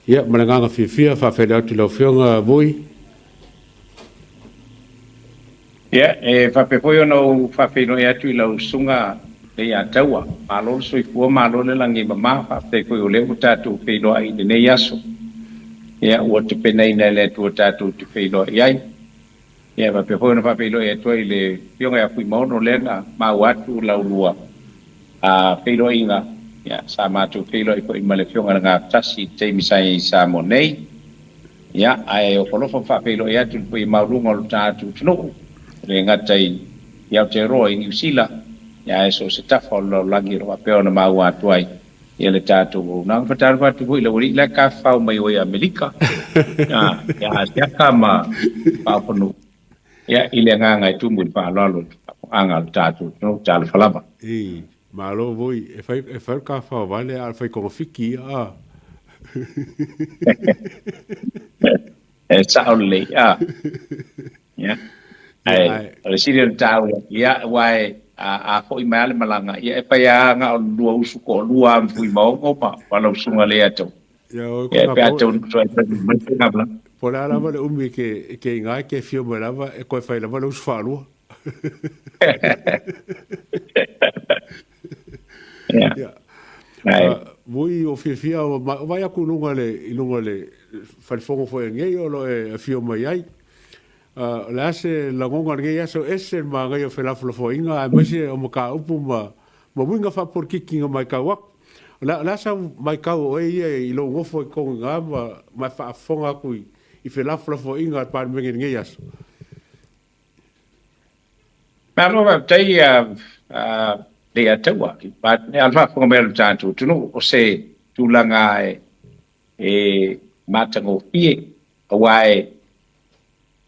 Ia, malanganga fifia, whawhele atu lau whionga vui. Ia, whapepoi ona o whawheno e atu I lau sunga le a taua. Malolo soifua, malolo langi mama, whapepoi o leo tātou whenoa I nei aso. Ia, ua te penei nei le tua tātou te whenoa iai. Ia, whapepoi ona whapeno e atua I le whionga a pui maono lena, mau atu lau lua. Whenoa inga. Ya, sa mātou whilo I koe male whionga ngā tasi te misai sa mo nei. Ya, ai o kolofo whawhilo I atu pui maurunga o tātou tunu. Re ngatai iau te roa I New Zealand. Ya, e so se tafa o lau langi roa peo na mau atu ai. Ia le tātou. Nā whataru watu hui la wari la ka whau mai o I Amerika. Ya, siaka ma whaupono. Ya, ile nganga I tumu I whaalalo. Anga tātou tunu, tālu whalama. Malo voi, e fai ka fa vale al fai ko fiki a. E saole a. Ya. Ai, o siri tau ya wai a foi mal malanga ya e pai nga o lua usu ko lua fui mau ngopa wala usunga le ato. Ya pe ato so e mai ngabla. Por ala vale umi ke nga ke fio malava e ko fai la vale usu falu. Yeah. Voi o fia vai aku lunga le falfongo foi ngei o lo e fio mai ai. La se la gonga ngei aso ese ma ngai o fela flo inga mai se o maka upu ma winga fa por kikinga mai ka wak. La sa mai ka o e lo ngofo ko nga ma fa fonga ku I fela flo inga pa ngei aso. Malo va tai le atawa but alfa ko mel tantu tunu o se tulanga e matango pie awai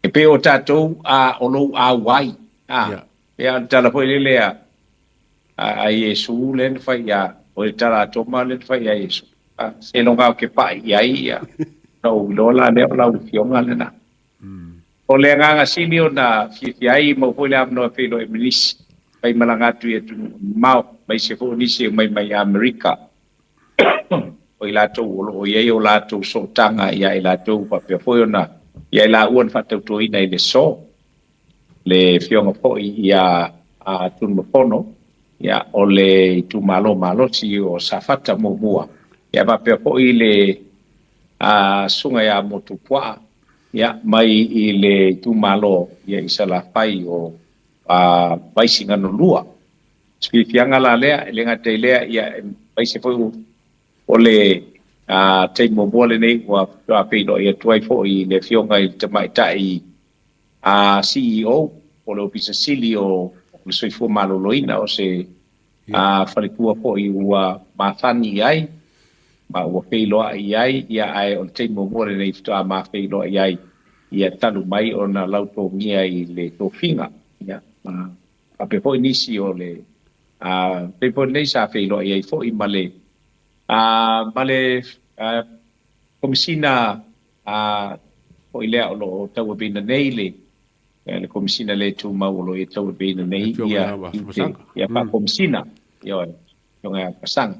e pe o tatu a olo a wai ya tala po le a Yesu len fa ya o tala to malen fa ya Yesu se no ga ke pa ya no lola le la ufionga le na o le nga sini ona fiai mo po le amno pe lo emilis pai malanga tu e tu mau mai se fo ni se mai Amerika o ila to o ye o la to so tanga ya ila to pa pe fo na ya ila uon fa to ina ile so le fionga fo ya a tu mo fono ya o le tu malo si o safata mo bua ya pa pe fo ile a sunga ya motupwa ya mai ile tu malo ya isala pai o vai singa no lua spi fianga la lea lenga te lea ia vai se foi o le te mo bole nei wa pe no ia tuai fo I le fionga I te mai tai CEO o le ofisa sili o le soi fo malo loina o se fale tua fo I ua mathani ai ma ua pe lo ai ia ai o te mo bole nei tua ma pe lo ai ia tanu mai ona lauto mia I le tofinga ia a pe foi nisi o le pe foi nei sa fe lo ia foi male komisina foi le o lo tau bina nei le komisina le tu mau lo ia tau bina nei ia pa komisina ia nga pasang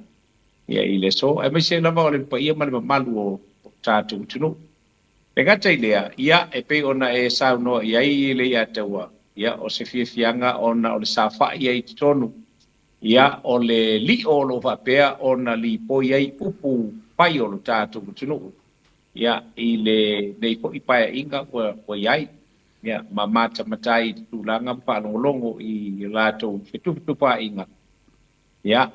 ia ile so e me se lava o le pa ia male malu o tatu tunu pe gata ile ia e pe ona e sa no ia ile ia taua ia o se fianga ona o le safa ia I tonu ia o le li o lo vapea ona li po ia upu pai o lo tatu tunu ia I le nei po I pai inga o ia ia mamata matai tulanga pa longo I lato tu pa inga ia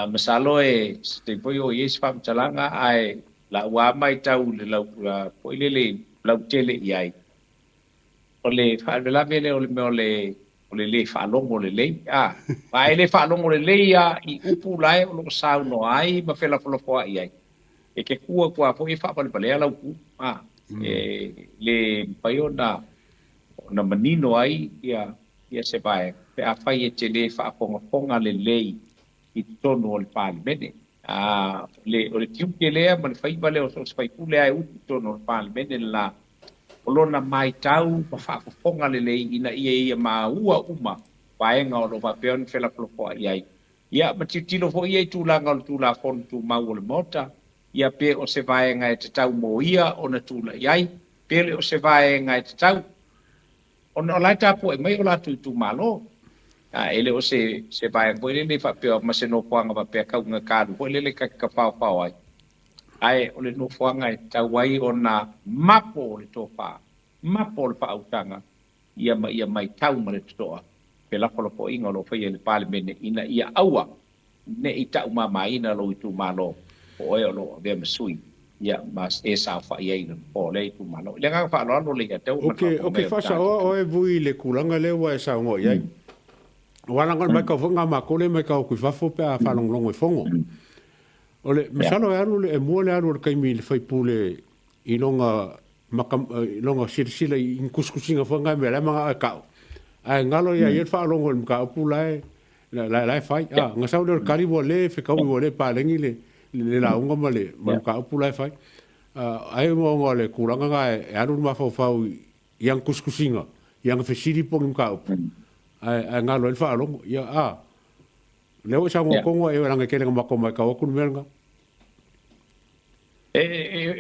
masalo e te po o yes fam talanga ai la wa mai tau le la po le la tele ia o le fa la vele o le fa longo le vai le fa longo le I upu lai o lo sau no ai ma fela folo fo ai e ke kua po I fa pale la upu le paiona na manino ai ia se vai pe a fai e te le fa fonga le I tono o le palimene le o le tiu ke le ma le fai vale o so fai pule ai upu tono o le palimene la olona mai tau pa fa fonga le ina ia ma ua uma paenga o lo va peon fela flo ia ia ma titilo fo ia tu la ngal tu la fon tu ma o le mota ia pe o se vaenga e te tau mo ia o na tula iai, pele o se vaenga e te tau. O na lai tapu e mai o la tu malo. Ele o se vaenga, po ele le fa pe o maseno poanga pa pe kaunga kādu, po ele le ka pau ai. Ai o le no fuanga e tau ai o na mapo le tō wha, mapo le wha autanga, ia mai tau ma le toa. Pe lako po inga lo whai le pale mene ina ia aua, ne i tau ina lo i tu malo, o e o lo vea masui, ia mas e sa wha i eina, o le i tu malo. Le ngā wha alo le ia tau. Ok, whasa o e vui le kulanga le wa e sa ngo iai. Walangan mai ka whanga makole mai ka o kui whafo pe a whalonglongo e whongo. Ole, masalo e aru le e mua le aru le kaimi le whaipule i longa sirisila i kuskusinga whanga me le mga e kao. Ai ngalo ia i whaalongo le mga upu lai whai. Nga sau le kariwa le whikau i le pālengi le launga ma le mga upu lai whai. Ai ngonga le kuranga nga e aru le mawhau i ang kuskusinga, i ang whesiri pongi mga upu. Ai ngalo le whaalongo, ia leo sa mo kongo e ranga kele ngako mai ka okun melga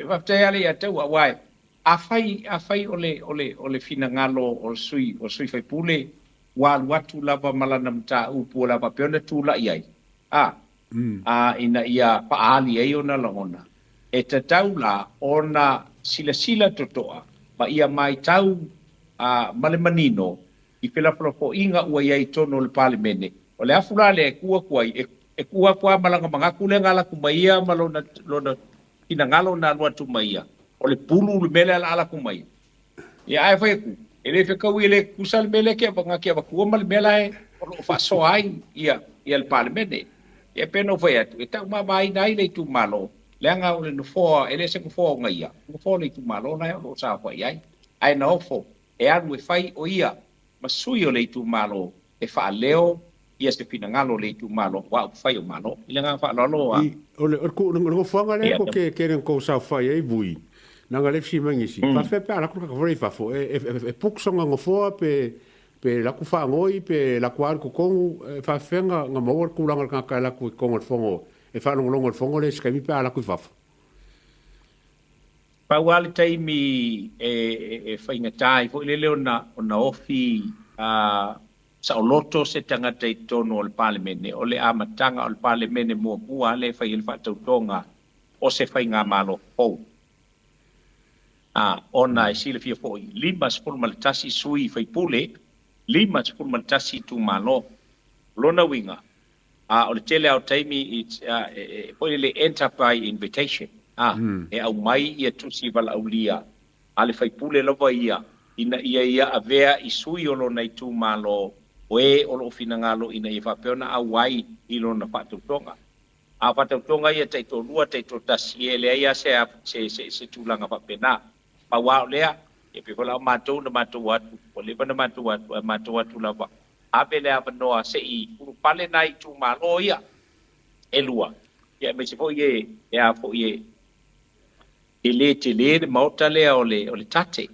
va te ali ate wai a fai ole fina ngalo o sui fai pule wa watu lava malana mta upu lava peona tula iai ina ia pa ali e ona longona e te taula ona sila totoa pa ia mai tau male manino i pela propo inga ua iai tono le palemene. O le afula le e kua malanga mangaku le ngala kumaia malona ina ngalo na lua tumaia. O le pulu le mele ala kumaia. Ia ai fai ku. Ele fe kau ele kusal mele ke banga ke ba ku mal mela e o lo fa so ai ia le palemene. Ia peno foi atu. E tau mai nai le tu malo. Le anga o le no fo ele se ku fo ngaia. Ku fo le tu malo na o sa fa ai. Ai no fo. E anu e fai o ia. Masui o le tu malo e fa leo ia se pina ngalo le tu malo wa fai o malo ile nga fa lolo a ole ko no fanga le ko ke ko sa fai e vui na ngale fi mangisi fa fe pa la ko ka voi fa fo e puk songa ngo fo pe la ku fa ngoi pe la ku ar ko fa fenga nga mo ku la ka la ku ko fongo e fa no longo fongo le ska mi pa la ku fa pa wali tai mi e fa inga tai fo le ona ofi sa o loto se tangata i tono o le palemene, o le amatanga o le palemene mua le fai il whatautonga o se fai ngā malo pou. Ona e sile fia foi, 5 maltasi sui fai pule, 5 maltasi tu malo, lona winga. O le tele au taimi, foi le enterprise invitation, e au mai ia tusi vala au lia, a le fai pule lava ia a vea i sui o lona i tu malo, oe o lo fina ngalo ina i whapeona a wai i lona whatautonga. A whatautonga ia teito lua, teito tasi e lea ia se tūlanga whapena. Pa wao lea, e pe wala o mātou na mātou atu, o lewa na mātou atu lawa. A pe lea wanoa se i uru pale na i tū malo ia, e lua. Ia me se po ie, e a po ie, e le te le mauta lea o le tate,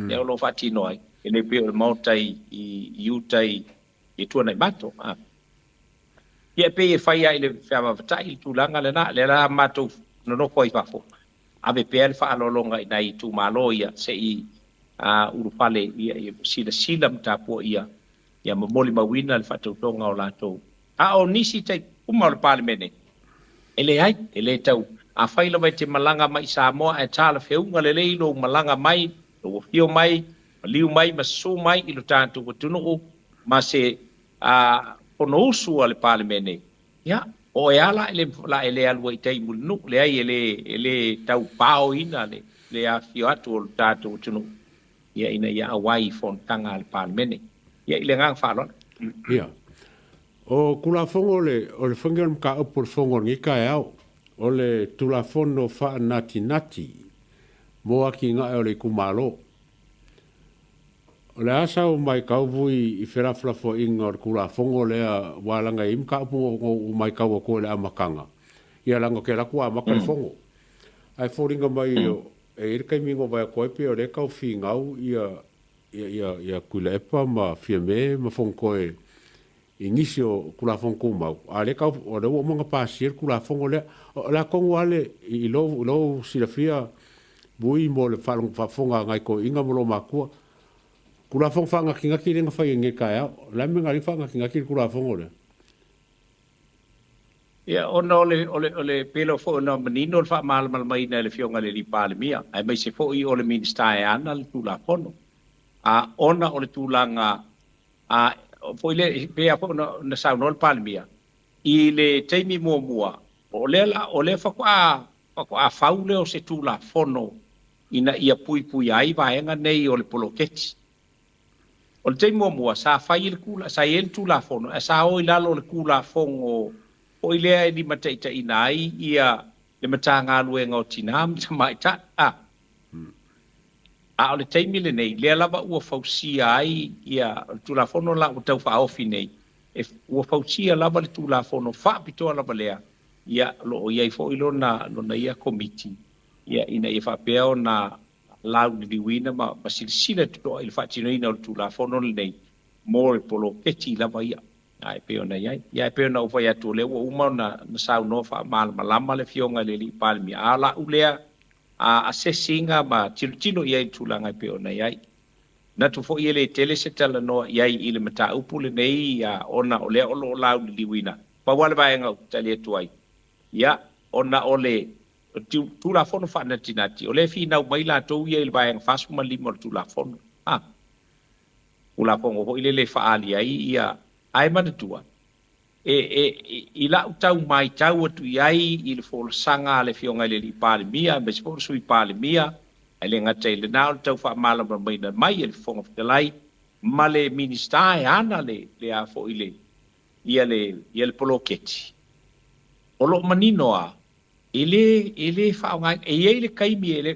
e o lo whatino ai. Ele pe o mauta i uta i tuana i mato. Ia pe e whaia i le whiawawhatai i tūlanga le la mato nonoko i whafo. Ave pe e whaalolonga i nei tū malo ia se i urupale ia i sila mtapua ia mamoli mawina le whatautonga o lātou. O nisi tai uma o le palemene. Ele ai, ele tau. A whaila mai te malanga mai Samoa e tāla whiunga le leilo malanga mai, lo fio mai, liu mai ma so mai i lo tātou wa tunuku ma se pono usu ale palemene. Ia, o e ala ele alua i tei mulinu, le ai ele tau pao ina le a fio atu o lo tātou wa tunuku. Ia ina ia awai fontanga ale palemene. Ia ile ngang whalona. Ia. O kula fongo o le whangion ka upo le fongo ngika e au, o le tula fono wha nati moa ki nga e o le kumalo. O le asa o mai kauvui i wheraflafo inga o le kula fongo lea walanga im ka upo o mai kau ko le amakanga. Ia langa ke laku amaka le fongo. Ai fōringa mai e irikai mingo vai a koepe o le kau whingau ia kuila epa ma fia me ma fonkoe inisio kula fon kuma ale ka o le mo nga pasir kula fon ole la kongo ale I lo silafia bui mo le falong fa fonga ngai ko inga mo lo makua kula fon fanga kinga ki nga fa nge ka la me ngai fanga kinga ki kula fon ole ya ona ole pelo fo na menino fa mal mai na le fionga le palemia ai mai se fo I ole minsta ana le kula fon a ona ole tulanga a foi le pe a na sa no palmia I le taimi mua o le fa kwa faule o se tu la fono ina ia pui ai vaenga nei o le poloketi o le taimi mua sa fai le kula sa el tu la fono sa o ila le kula fongo o ile di mataita inai ia le matanga luenga o tinam mai ta a o le taimi le nei le lava ua fausia ai ia tu la fono la o tau fa ofi nei e ua fausia lava le tu la fono fa pitoa lava lea ia lo ia fo ilo na ia komiti ia ina ia fa peo na lau di wina ma silsila to il fatino ina tu la fono le nei more polo keti lava ia ai peo na ia peo na ufa ia tu le uma na sau no fa mal malama le fionga le li palmi ala ulea a sesinga ma tilo ia tulanga pe ona ia na tu fo ile tele setala no ia ile mata upule nei ya ona ole olo la liwina pa wala ba nga tali tuai ya ona ole tu la fono fa na tinati ole fi na mai la to ia ile ba nga fasu ma limo tu la fono ula pongo ho ile le fa ali ia ai ma tua ila utau mai tau atu iai il fol sanga le fionga le li palemia be spor sui palemia ele ngata ile na tau fa mala mai na mai il fong of the light male minista ana le a fo ile ia le poloketi olo manino a ele fa nga ele kaimi ele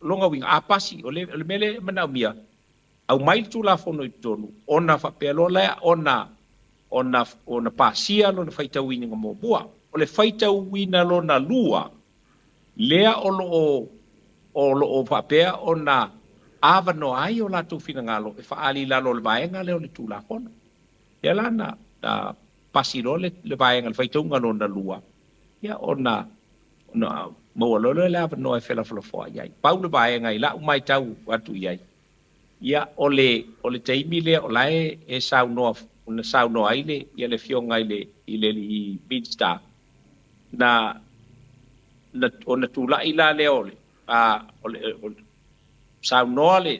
longa wing apasi ole mele manamia au mai tu la fono itonu ona fa pelo la ona pasia lo na faita wini ngamo bua o le faita wina lo na lua lea o papea ona ava no ai o la tu fina ngalo e fa ali la lo le baenga le o le tula kono ya lana da pasiro le baenga le faita ngalo na lua ya ona mo lo le ava no e fela fo ai paulo baenga ila mai tau atu ai ya ole taimi le o lai e sau no una sau no aile ia le fionga ile li bidsta na ona tula ila le ole ole sau no le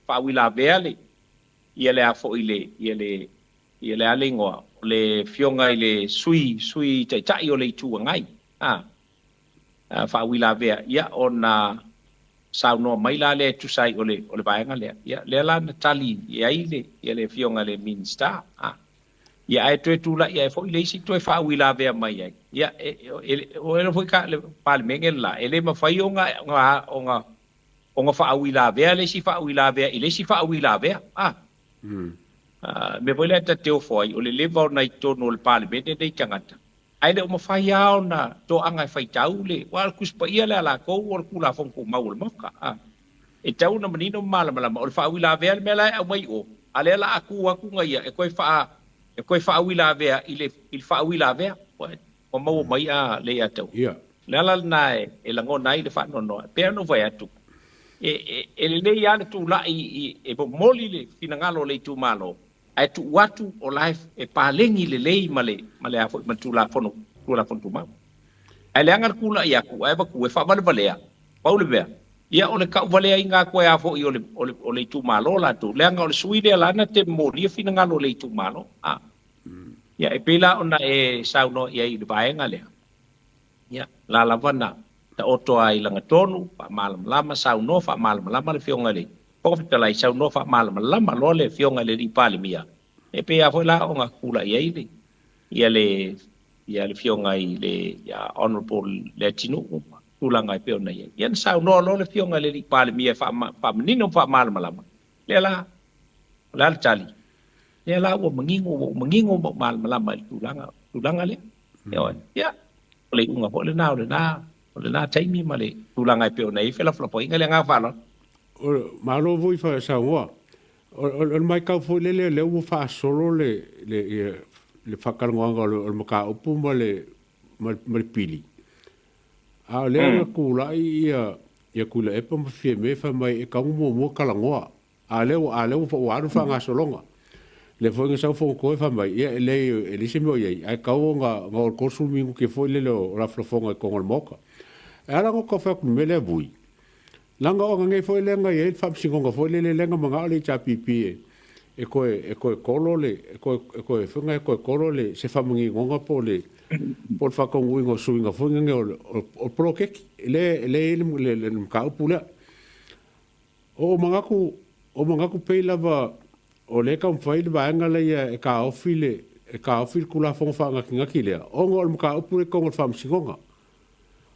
fa wila vele ia le afo ile ia le alingo le fionga ile sui tai ole tu ngai fa wila ve ia ona sau no mai la le tu sai ole baenga le la natali ia le fionga le minsta ia ai tu la ia fo ile si tu fa wila ve mai ia o foi ka le palmengel la ele ma fai onga fa wila ve le si fa wila ve ile si fa wila ve me voi le teo foi ole le va na to no le palmente dei tangata ai de uma faiao na to anga fai taule wal kuspa ia la ko or kula fon ko maul maka e tau na menino mala o fa wila ve mela au mai o ale la aku ngai e koi fa wila ve il fa wila ve o mau mai a le atau la na e la ngona i de fa no pe no vai atu e le ia le tu la e po moli le finangalo le tu malo ai tu watu o life e palengi le lei male a fo matula fono tu ma ai le angar kula ia ku ai ba ku e fa valea paule be ia ole ka valea inga ko ia fo i ole tu malo la tu le anga ole suide la na te moli finangalo le tu malo ia e pela ona e sauno ia i baenga le ia la lavana ta oto ai langa tonu fa malam lama sauno fa malam lama le fionga le pofita lai sauno fa malam lama lo le fionga le palemia e pe a foi la onga kula ia le fionga i le ia honorable latino tulanga pe ona ia sauno lo le fionga le palemia fa menino fa malam lama le la tali le la o mangingo malam lama tulanga le ia le unga po le na taimi male tulanga pe ona i fela fla po inga le nga fala malo voi fa sa wa o mai kau foi le o fa solo le whakarangoanga o maka upu ma le pili. A lea nga kula ia kula epa ma fie me fa mai e kaungu mua kalangoa. A leo o aru wha ngā solonga. Le foi nga sau fo koe fa mai ia e lise meo iei. Ai kau nga o kosu mingu ke foi le o raflafonga e kongol moka. E ala ngo ka whaku me le vui. Langa o ngai foi le nga iei whapsingonga foi le lenga mga ole cha pipi e koe kolole e koe whunga e koe kolole se whamungi ngonga po le por whakongu ingo suinga whunga o prokeki le mga upu lea o mangaku pei lava o le ka mwhai le vaenga le e ka ofile kula whonga whanga ki ngaki lea o ngā mga upu le kongo whamsingonga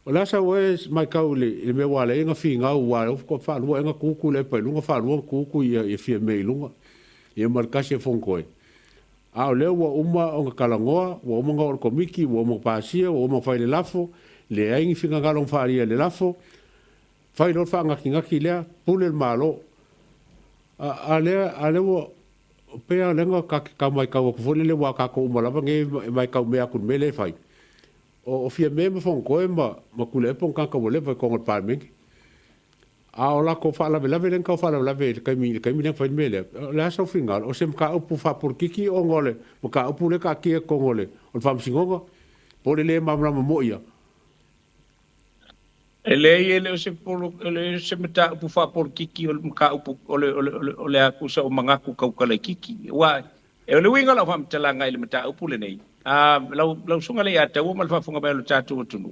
o la sa we mai kau le me wale inga fi ngau wale of ko fa lu inga kuku le pa lunga fa lu kuku ia fi me lunga ia markasi fonkoe a le wa uma o kalangoa wa uma ngor komiki wa uma pasia wa uma fa le lafo le ai fi ngalong fa le lafo fa lo fa ngaki le pule malo a le wo pe a lenga ka mai kau ko le wa ka ko uma lava nge mai kau me akun mele fai o fia meme fon koe ma kule epon kanka wole vai kongo palmengi. A o la ko fala vela velen ka fala vela vela kai mi nen fai mele. La sa fingal o sem ka upu fa por kiki o ngole. Mo ka upu le ka ki e kongole. O fam singonga. Pole le mamra moia. Ele o se polo ele se meta upu fa por kiki o ka upu ole aku sa o mangaku kau kala kiki. Wa e le winga la fam talanga ile meta upu le nei. Lau sunga le ata o mal fa funga ba lo tatu tunu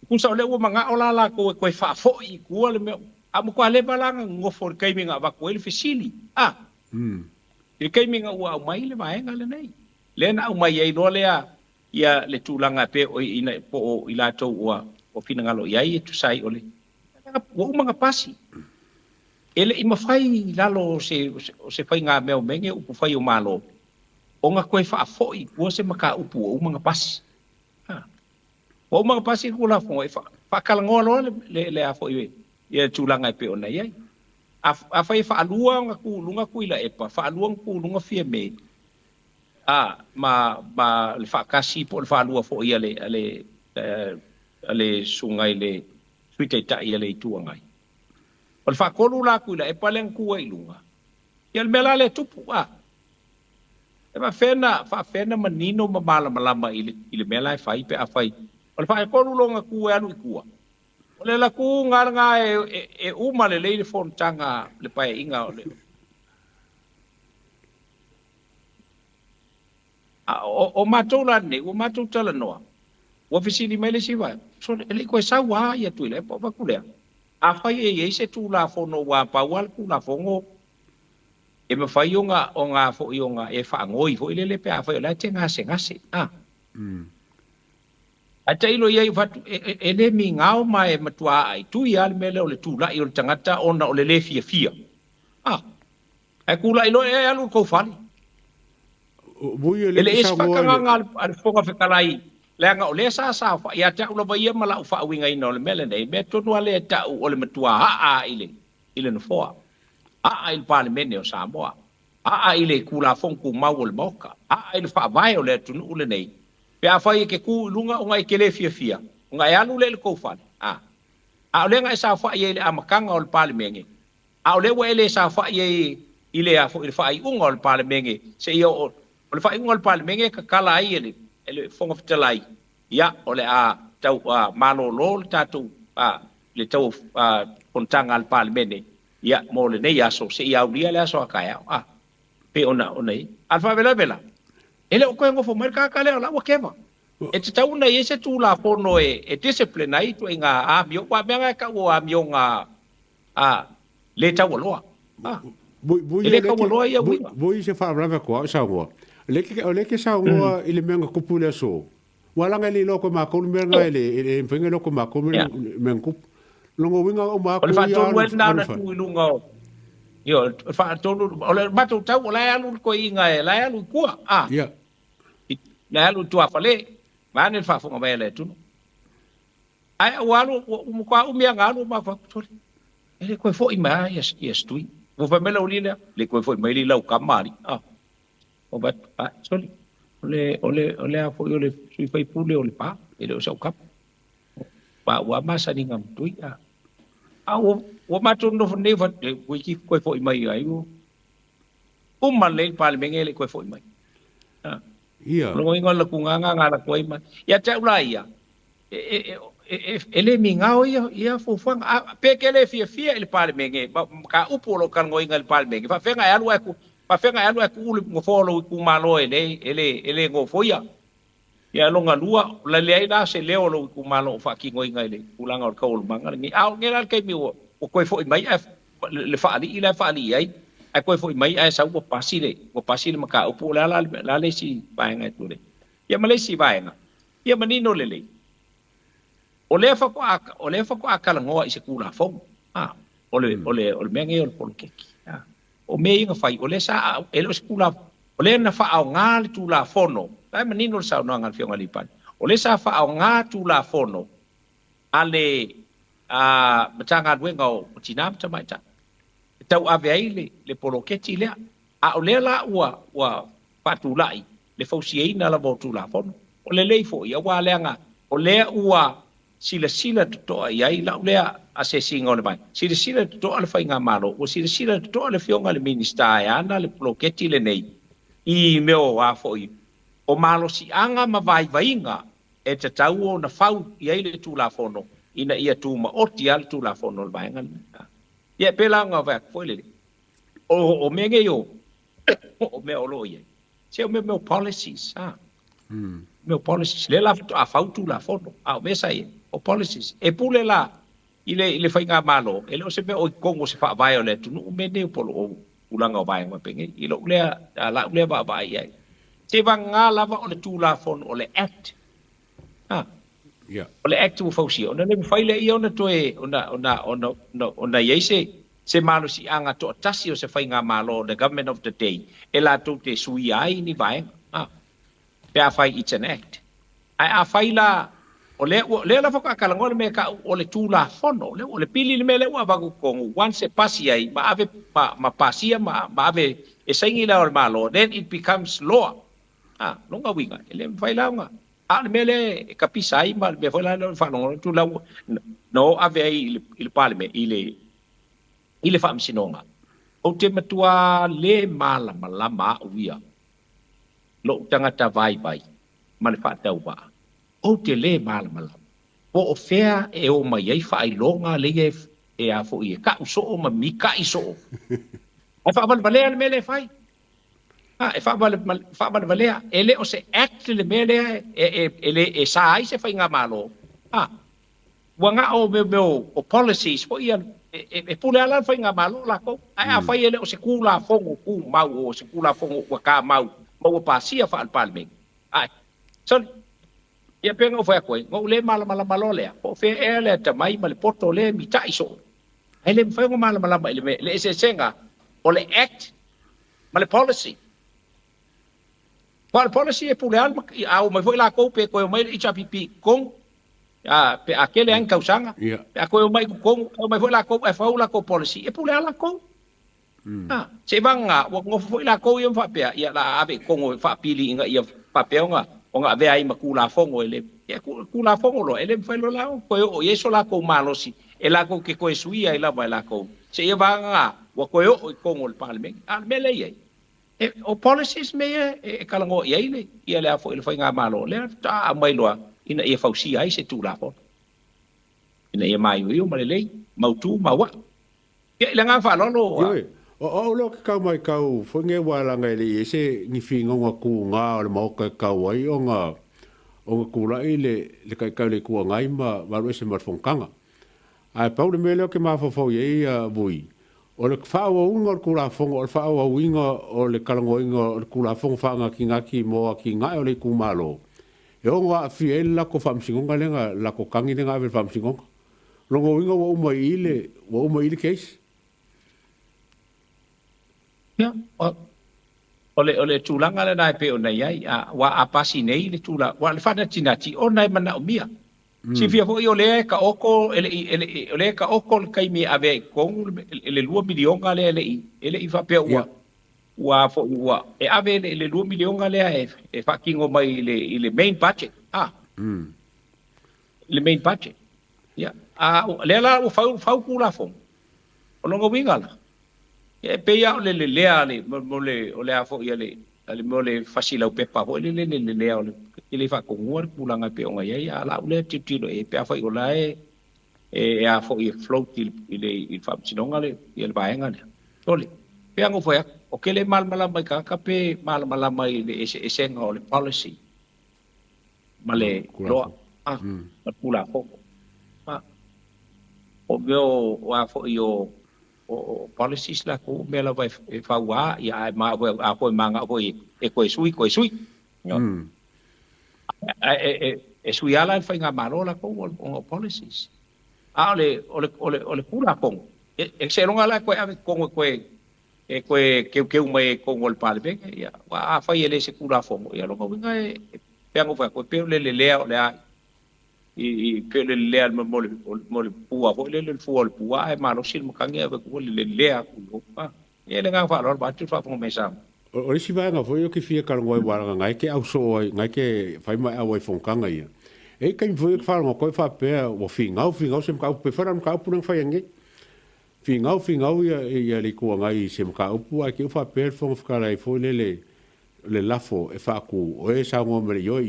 ku sa le o manga ola la ko fa fo I ku le me amu ko le balanga ngo for kai minga ba ko le fisili le kai minga o mai le mai ngale nei le na o mai ai no le ia le tulanga pe o ina po o ila to o fina ngalo ia tu sai ole o manga pasi ele I mafai lalo se fai nga me o menge o fai o malo o nga koe whaafoi, kua se maka upu o mga pasi. O mga pasi kula fonga, whakalangoa loa le a foi ia tūlanga I pe ona iai. A whai whaalua nga ku lunga kuila epa, whaalua nga ku lunga fia me. Ma le whaakasi po le whaalua fo ia le sungai le suitei tai le tuangai. O le whaakolu la kuila epa le ngkua I lunga. Ia le mela le tupu, E fa fena manino malama ile mela fai pe afai. O le fa ko longa ku anu ikua. O le la ku nganga e uma le fontanga le pai inga o le. O matola ne, o matutala noa. O fisili mele siwa. So ele ko sa wa ya tu ile pa kulea. Afai e se tu la fono wa pa wal ku la fongo. E me fai o ngā fo I o ngā e whaangoi fo I le pe a fai o la te ngase. A te ilo iai whatu e le mi ngāo mai matua ai tu I ale mele o le tūla I o le tangata ona o le fia. E kula ilo e alu kou whali. E le esi whakanganga al whonga whakalai. Leanga o le sa ia te ula vai ma lau whaawinga ina o le mele nei. Me tonu ale e tau o le matua haa ile no foa. Il parlemene o Samoa. Ile kula fonku mau le moka. Il fa vai o le tunu ule nei. Pe a fai ke ku lunga o ngai kele fia. O ngai alu le ko fale. O le ngai sa fa ye le amakanga o le parlemene. O le wele sa fa ye ile a fo fa I unga o le parlemene. Se yo o le fa unga o le parlemene ka kala ai ele fonga fitalai. Ia o le tau malo lo tatu le tau kontanga al parlemene. Ia mo le nei aso se ia ulia le aso akaya pe ona nei alfa vela ele o ko fo merka ka le la o kema e te tau nei se tu la pono e discipline ai tu inga mio kwa menga ka o mio nga le tau loa ele ka loa ia bui se fa brava ko sa ngo le ke sa ngo ile menga kupule so wala ngali loko ma ko menga ele penga loko ma ko menga longo winga o ma ko ia. O fa tonu na tu lunga. Yo, fa tonu o le matu tau o la alu ko inga e la alu kua. Ia. La alu tu afale. Mane fa fonga bele tu. Ai walu mo kwa umia ngalu ma fa tole. Ele ko fo ima yes tui. mo fa mela uli le ko foi mai li lau kamari o bat soli ole a foi ole sui fai pule ole pa ele o sau kap pa wa masa ni ngam tui o mato no ne fa ko foi mai ai o male pa le mengele ko foi mai ia lo ngol la kunga nga la ko mai ya ta ulai ya ele mingao ia fofang pekele fia ele pale menge ka upolo kan ngoi ngal pale menge fa fenga ya lu aku ulu ngo folo ku malo ele ngo foia ya lo ngalua la le ida se leo lo ku malo fa ki ngoi ngai le ulanga o ko manga ni au ngelal ke mi o ko fo mai le fa ali ila fa ali ai ai ko fo mai ai sa o pasile maka upo la le si baenga tu le ya male si baenga ya manino le o le fa ko akala ngoa i se kula fo ole menge o polkeki o me inga fai o le sa ele o se kula o le na fa au ngal tu la fono ai manino sa no ngal fionga lipan o le sa fa au nga tu la fono ale matanga wenga o tinam tamaita tau ave ai le poloketi le o le la wa patulai le fausiei na la botu la fono o le leifo ia wa leanga o le ua sila to ai la le assessing on mai sila to al fai nga malo o sila to al fionga le minista ya na le poloketi le nei I meo wa foi o malo si anga ma vai nga e te tau na fau ia le tu la fono ina ia tu ma oti al tu la fono le bainga ia pela nga va foi le o menge yo o me o lo ia se o me policies meu policies le la a fau tu la fono a me sai o policies e pule la ile fai nga malo ele o se me o kongo se fa vai o le tu no me ne polo o ulanga o bainga penge ilo le ba ba ia te vanga lava o le tu la fono o le act o le act u fausi ona le faile ia ona toe ona yese se malo si anga to tasi o se fai nga malo the government of the day ela to te sui ai ni vai pe a fai it's an act ai a fai la o le la foka kala ngol me ka o le tu la fono o le pili le mele wa bagu ko once pasi ai ma ave ma pasia ma ave e saingi la o malo then it becomes law longa winga ele fai la nga le mele kapisai ma be fai la fa no tu la no ave ai il palme ile fa msinonga o te matua le malama uia lo tangata vai ma le fa tau ba o te le malama po o fea e o mai ai fa ai longa le e a fo i ka so o ma mi ka iso ai fa vale mele fai e fa vale ele o se act le mele e sa ai se fai nga malo wanga o me o policies po ia e pule ala fai nga malo la ko ai a fai ele o se kula fongo ku mau o se kula fongo wa ka mau pa sia fa al palme ai so ia penga o fai ko ngo le malo le o fe ele ta mai mal porto le mi tai so ai le fai ngo malo le se senga o le act mal policy policy e pule al au mai foi la ko pe ko mai i chapipi kong pe aquele an kausanga pe ko mai kong mai foi la ko e fa la ko policy e pule ala ko se vanga wo ngo foi la ko yo fa pe ia la ave kongo fa pili nga ia fa pe nga o nga ve ai makula fongo ele e kula fongo lo ele foi lo la ko o yeso la ko malo si e la ko ke ko suia ila ba la ko se ia vanga wo ko o kongo le parlement al mele ye o policies me e kalango ia ile ia le afo ile foi nga malo le ta mai loa ina ia fausi ai se tu la fo ina ia mai yo malele mautu mawa ia le nga fa lo o lo ka mai ka foi nge wala ngai le se ni fingo nga ku nga o mo ka wai o nga ku la ile le ka le ku ngai ma va se mar fonkanga ai pa le mele ke ma fo ye bui o le fa o unga ku la fongo o fa o winga o le kalango inga o ku la fongo fa nga ki mo ki nga o le ku malo e o nga fiela ko fam singonga lenga la ko kangi nga ve fam singonga longo winga wo mo ile case ya ole tulanga le nai pe o nei ai wa apasi nei le tula wa le fana tinati o nai mana o mia si fia fo yo le ka oko ele ka oko kai mi ave con ele 2 milionga le ele I fa pe wa fo wa e ave le 2 milionga le e fa kingo mai le main budget le main budget ya le la o fa kula fo o no wingala e pe ya le ale mo le o le afo ya le mo le fasila o pepa ho le o le ile fa ko ngor pulanga pe o ya la le titilo e pe fa o la e afo I float il fa sinonga le il baenga le tole pe ango foi o ke le mal mala mai ka pe mal mala mai le ese ngo le policy male lo pula fo o veo o afo io o policies la ko mela vai fa wa ya ma a ko manga ko e ko sui sui ala fa nga marola ko o policies ole pula ko e se longa la ko ave ko ke mai ko ngol pal be ya wa fa ele se pula fo ya lo ko nga pengo fa ko pe le I pe le mo le pua fo le fu al pua e malo sil mo kange ko le ku pa e le nga fa lo ba tu fa fo me sa o si va nga fo yo ki fia kal ngoi wa nga ke au so nga ke fai mai au fo kanga ia e ka fo fa ngo ko fa pe o fi nga se ka pe fa ka pu nang fa yange fi nga ia le ko nga I se ka pu a ke fa pe fo ka lai fo le lafo e fa ku o e sa ngo me yo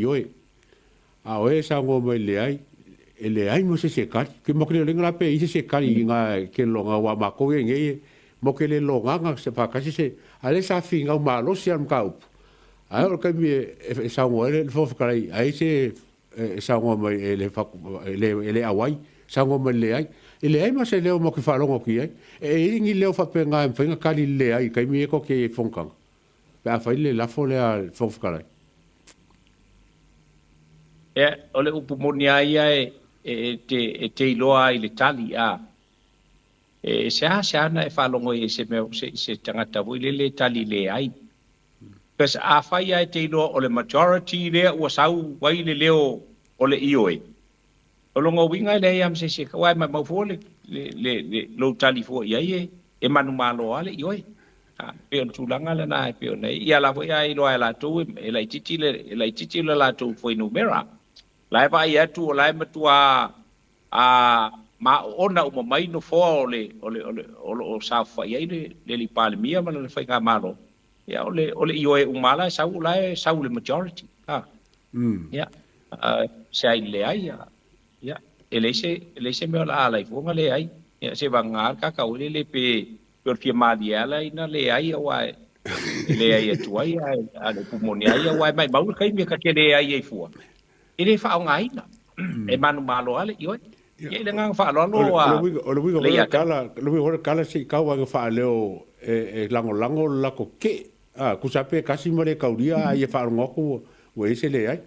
a o e sa ngo mai le ai mo se ka ke mo ke le ngra pe I se ka I nga ke lo nga wa ma ko nge mo ke le lo nga se fa ka se ale sa fi nga ma lo si am ka up a o ka mi e sa ngo le fo ka ai se sa ngo mai le fa le awai sa ngo mai le ai ele ai ma se le mo ke fa lo ngo ki ai e ngi le fa pe nga fa nga ka le ai ka mi ko ke fonka pa fa le la fo le fo ka ole upu monia ia te iloa I le tali se ana e whalongo se meo se tangata vo le tali le ai. Pes a whai ai te iloa o le majority lea ua sau wai le leo o le ioe. O longo winga le iam se kawai mai maufo le lo tali fo ia e manu malo ale ioe. Pe on tulanga le na pe on ia la vo ia iloa la tu e la titi le la tu fo numera. Lai va ia tu o lai matua ma ona o mai no fo o sa fa ia le li palmia ma le fa malo ya ole io e umala sa le majority ya se ai le ai ya ele se me la ai fo ma le ai ya se va ngar ka le pe per fie malia la ina le ai wa le ai tu ai ale pulmonia ai wa mai ba kai me ka ke le ai e fu ele fa ngai na e manu malo ale io e le ngang fa lo lo kala si ka wa fa leo e lango la ko ke ku sa pe kasi mo le kauria ai fa ngoko o ese le ai